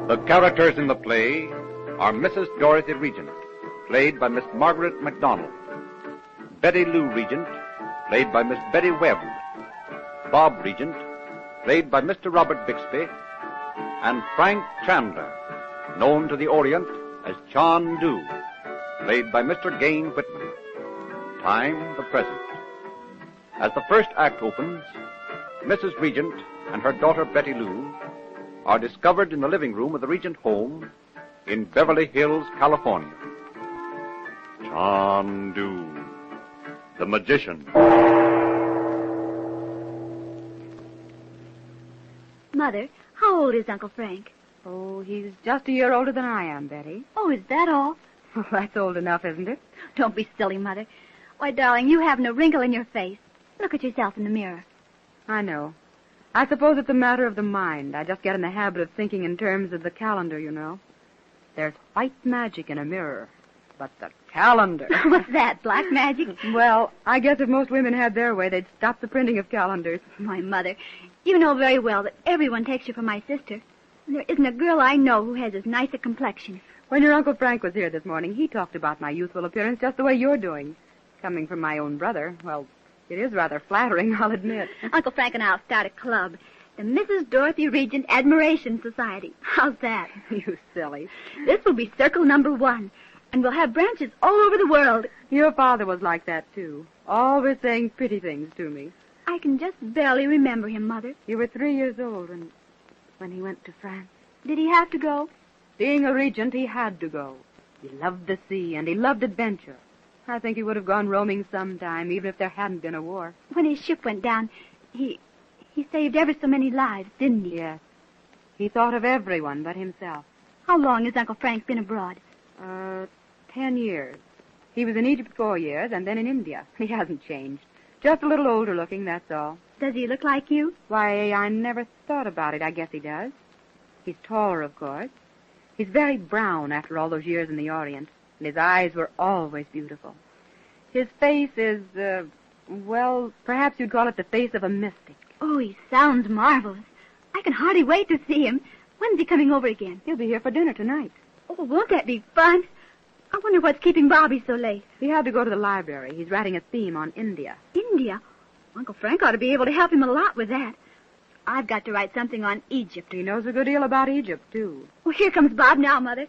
The characters in the play are Mrs. Dorothy Regent, played by Miss Margaret MacDonald; Betty Lou Regent, played by Miss Betty Webb; Bob Regent, played by Mr. Robert Bixby; and Frank Chandler, known to the Orient as Chandu, played by Mr. Gayne Whitman. Time, the present. As the first act opens, Mrs. Regent and her daughter Betty Lou are discovered in the living room of the Regent home in Beverly Hills, California. Chandu, the Magician. Mother, how old is Uncle Frank? Oh, he's just a year older than I am, Betty. Oh, is that all? Well, that's old enough, isn't it? Don't be silly, Mother. Why, darling, you haven't a wrinkle in your face. Look at yourself in the mirror. I know. I suppose it's a matter of the mind. I just get in the habit of thinking in terms of the calendar, you know. There's white magic in a mirror, but the calendar... What's that, black magic? Well, I guess if most women had their way, they'd stop the printing of calendars. My Mother, you know very well that everyone takes you for my sister. And there isn't a girl I know who has as nice a complexion. When your Uncle Frank was here this morning, he talked about my youthful appearance just the way you're doing. Coming from my own brother, well, it is rather flattering, I'll admit. Uncle Frank and I'll start a club, the Mrs. Dorothy Regent Admiration Society. How's that? You silly. This will be circle number 1, and we'll have branches all over the world. Your father was like that, too, always saying pretty things to me. I can just barely remember him, Mother. You were 3 years old when he went to France. Did he have to go? Being a regent, he had to go. He loved the sea, and he loved adventure. I think he would have gone roaming sometime, even if there hadn't been a war. When his ship went down, he saved ever so many lives, didn't he? Yes. He thought of everyone but himself. How long has Uncle Frank been abroad? 10 years. He was in Egypt 4 years, and then in India. He hasn't changed. Just a little older looking, that's all. Does he look like you? Why, I never thought about it. I guess he does. He's taller, of course. He's very brown after all those years in the Orient. And his eyes were always beautiful. His face is, well, perhaps you'd call it the face of a mystic. Oh, he sounds marvelous. I can hardly wait to see him. When's he coming over again? He'll be here for dinner tonight. Oh, won't that be fun? I wonder what's keeping Bobby so late. He had to go to the library. He's writing a theme on India. India? Uncle Frank ought to be able to help him a lot with that. I've got to write something on Egypt. He knows a good deal about Egypt, too. Well, here comes Bob now, Mother.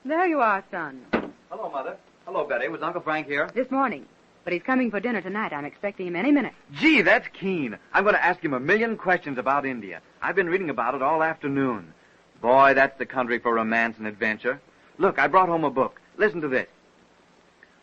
There you are, son. Hello, Mother. Hello, Betty. Was Uncle Frank here? This morning. But he's coming for dinner tonight. I'm expecting him any minute. Gee, that's keen. I'm going to ask him a million questions about India. I've been reading about it all afternoon. Boy, that's the country for romance and adventure. Look, I brought home a book. Listen to this.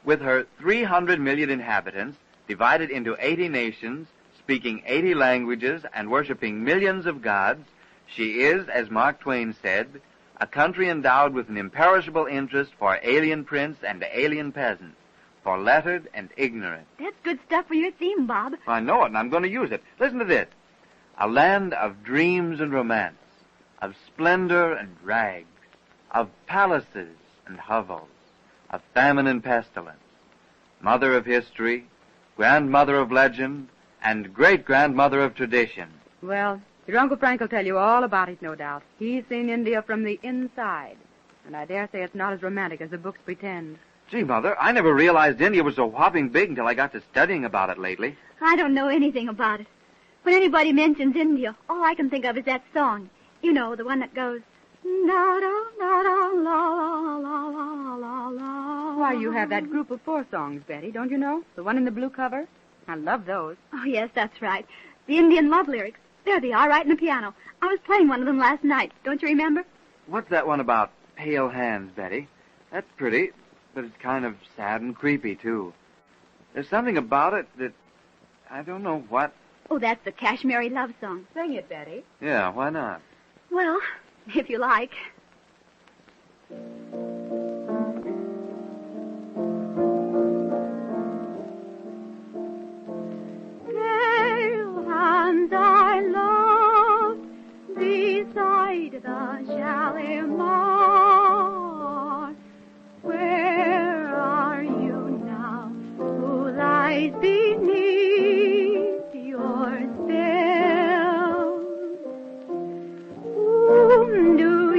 With her 300 million inhabitants, divided into 80 nations, speaking 80 languages, and worshiping millions of gods, she is, as Mark Twain said, a country endowed with an imperishable interest for alien prince and alien peasant, for lettered and ignorant. That's good stuff for your theme, Bob. I know it, and I'm going to use it. Listen to this. A land of dreams and romance, of splendor and rags, of palaces and hovels, of famine and pestilence, mother of history, grandmother of legend, and great-grandmother of tradition. Well, your Uncle Frank will tell you all about it, no doubt. He's seen India from the inside, and I dare say it's not as romantic as the books pretend. Gee, Mother, I never realized India was so whopping big until I got to studying about it lately. I don't know anything about it. When anybody mentions India, all I can think of is that song. You know, the one that goes... Why, you have that group of 4 songs, Betty, don't you know? The one in the blue cover. I love those. Oh, yes, that's right. The Indian love lyrics. There they are, right in the piano. I was playing one of them last night. Don't you remember? What's that one about pale hands, Betty? That's pretty, but it's kind of sad and creepy, too. There's something about it that... I don't know what. Oh, that's the Kashmiri love song. Sing it, Betty. Yeah, why not? Well, if you like. Pale hands I love beside the Shalimar. Where are you now? Who lies beneath your spell? Whom do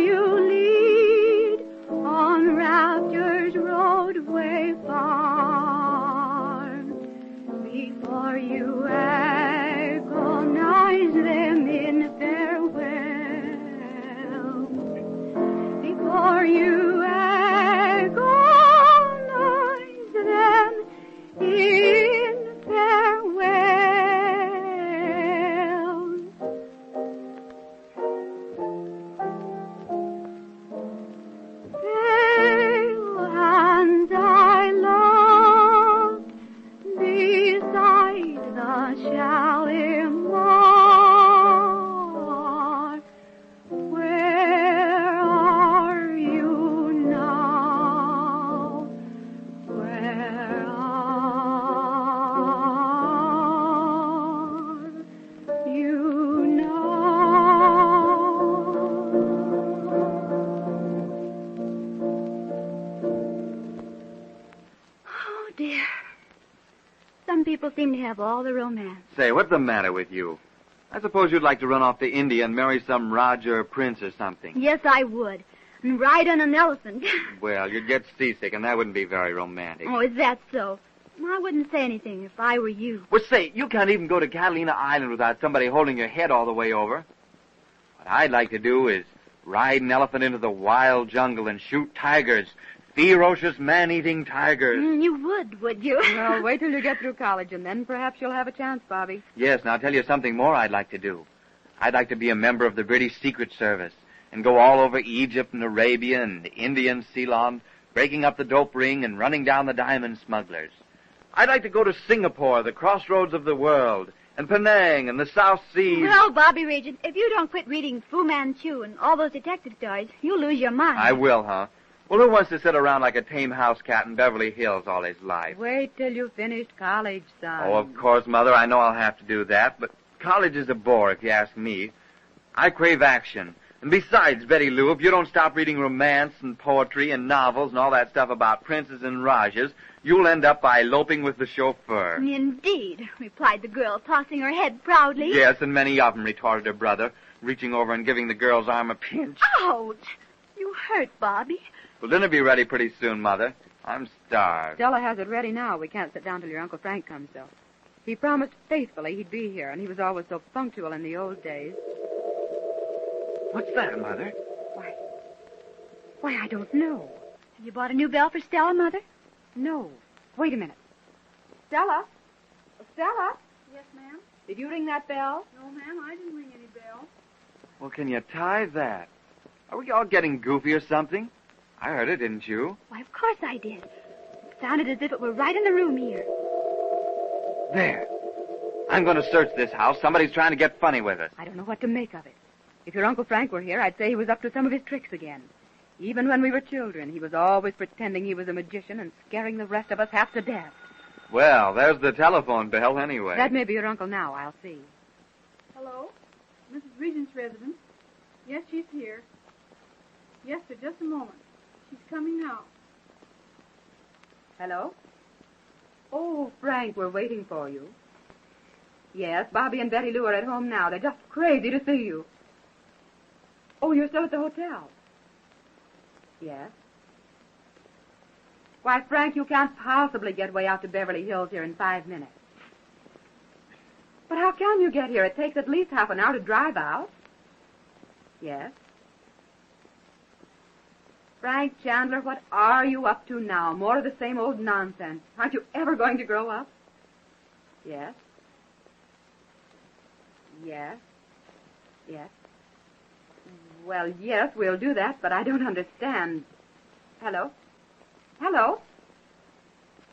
people seem to have all the romance. Say, what's the matter with you? I suppose you'd like to run off to India and marry some Raja prince or something. Yes, I would. And ride on an elephant. Well, you'd get seasick, and that wouldn't be very romantic. Oh, is that so? I wouldn't say anything if I were you. Well, say, you can't even go to Catalina Island without somebody holding your head all the way over. What I'd like to do is ride an elephant into the wild jungle and shoot tigers. Ferocious man-eating tigers. You would you? Well, wait till you get through college, and then perhaps you'll have a chance, Bobby. Yes, and I'll tell you something more I'd like to do. I'd like to be a member of the British Secret Service and go all over Egypt and Arabia and India and Ceylon, breaking up the dope ring and running down the diamond smugglers. I'd like to go to Singapore, the crossroads of the world, and Penang and the South Seas. Well, Bobby Regent, if you don't quit reading Fu Manchu and all those detective stories, you'll lose your mind. I will, huh? Well, who wants to sit around like a tame house cat in Beverly Hills all his life? Wait till you've finished college, son. Oh, of course, Mother. I know I'll have to do that, but college is a bore, if you ask me. I crave action. And besides, Betty Lou, if you don't stop reading romance and poetry and novels and all that stuff about princes and rajas, you'll end up by eloping with the chauffeur. Indeed, replied the girl, tossing her head proudly. Yes, and many of them, retorted her brother, reaching over and giving the girl's arm a pinch. Ouch! You hurt, Bobby. Well, dinner'll be ready pretty soon, Mother. I'm starved. Stella has it ready now. We can't sit down till your Uncle Frank comes, though. He promised faithfully he'd be here, and he was always so punctual in the old days. What's that, Mother? Why, I don't know. Have you bought a new bell for Stella, Mother? No. Wait a minute. Stella? Stella? Yes, ma'am? Did you ring that bell? No, ma'am, I didn't ring any bell. Well, can you tie that? Are we all getting goofy or something? I heard it, didn't you? Why, of course I did. It sounded as if it were right in the room here. There. I'm going to search this house. Somebody's trying to get funny with us. I don't know what to make of it. If your Uncle Frank were here, I'd say he was up to some of his tricks again. Even when we were children, he was always pretending he was a magician and scaring the rest of us half to death. Well, there's the telephone bell anyway. That may be your uncle now. I'll see. Hello? Mrs. Regent's residence? Yes, she's here. Yes, sir, just a moment. She's coming now. Hello? Oh, Frank, we're waiting for you. Yes, Bobby and Betty Lou are at home now. They're just crazy to see you. Oh, you're still at the hotel? Yes. Why, Frank, you can't possibly get way out to Beverly Hills here in 5 minutes. But how can you get here? It takes at least half an hour to drive out. Yes. Frank Chandler, what are you up to now? More of the same old nonsense. Aren't you ever going to grow up? Yes. Yes. Yes. Well, yes, we'll do that, but I don't understand. Hello? Hello?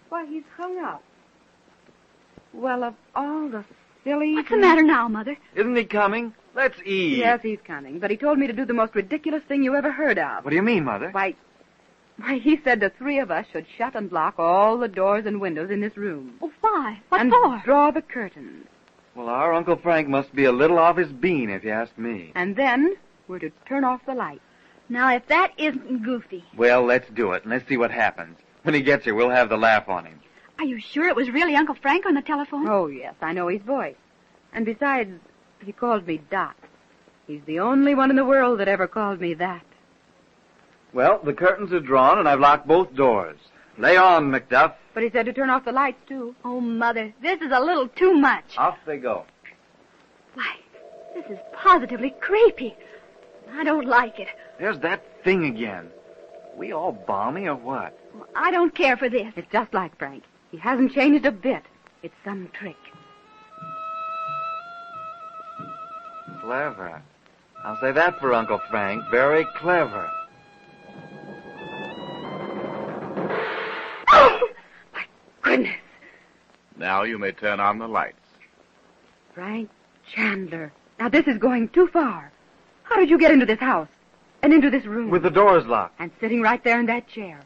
Why, he's hung up. Well, of all the silly... What's the matter now, Mother? Isn't he coming? Let's eat. Yes, he's coming, but he told me to do the most ridiculous thing you ever heard of. What do you mean, Mother? Why, he said the three of us should shut and lock all the doors and windows in this room. Oh, why? What and for? draw the curtains. Well, our Uncle Frank must be a little off his bean, if you ask me. And then we're to turn off the lights. Now, if that isn't goofy. Well, let's do it, and let's see what happens. When he gets here, we'll have the laugh on him. Are you sure it was really Uncle Frank on the telephone? Oh, yes, I know his voice. And besides, he called me Doc. He's the only one in the world that ever called me that. Well, the curtains are drawn, and I've locked both doors. Lay on, Macduff. But he said to turn off the lights, too. Oh, Mother, this is a little too much. Off they go. Why, this is positively creepy. I don't like it. There's that thing again. We all balmy or what? I don't care for this. It's just like Frank. He hasn't changed a bit. It's some trick. Clever. I'll say that for Uncle Frank. Very clever. Oh! My goodness. Now you may turn on the lights. Frank Chandler. Now, this is going too far. How did you get into this house? And into this room? With the doors locked. And sitting right there in that chair.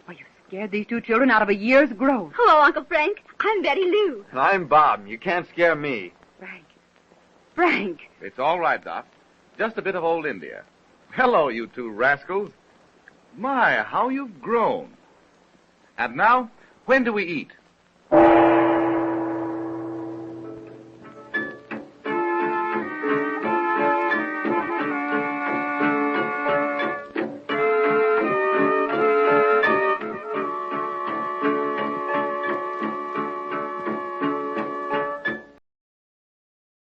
Why, you scared these two children out of a year's growth. Hello, Uncle Frank. I'm Betty Lou. And I'm Bob. You can't scare me. Frank. It's all right, Doc. Just a bit of old India. Hello, you two rascals. My, how you've grown. And now, when do we eat?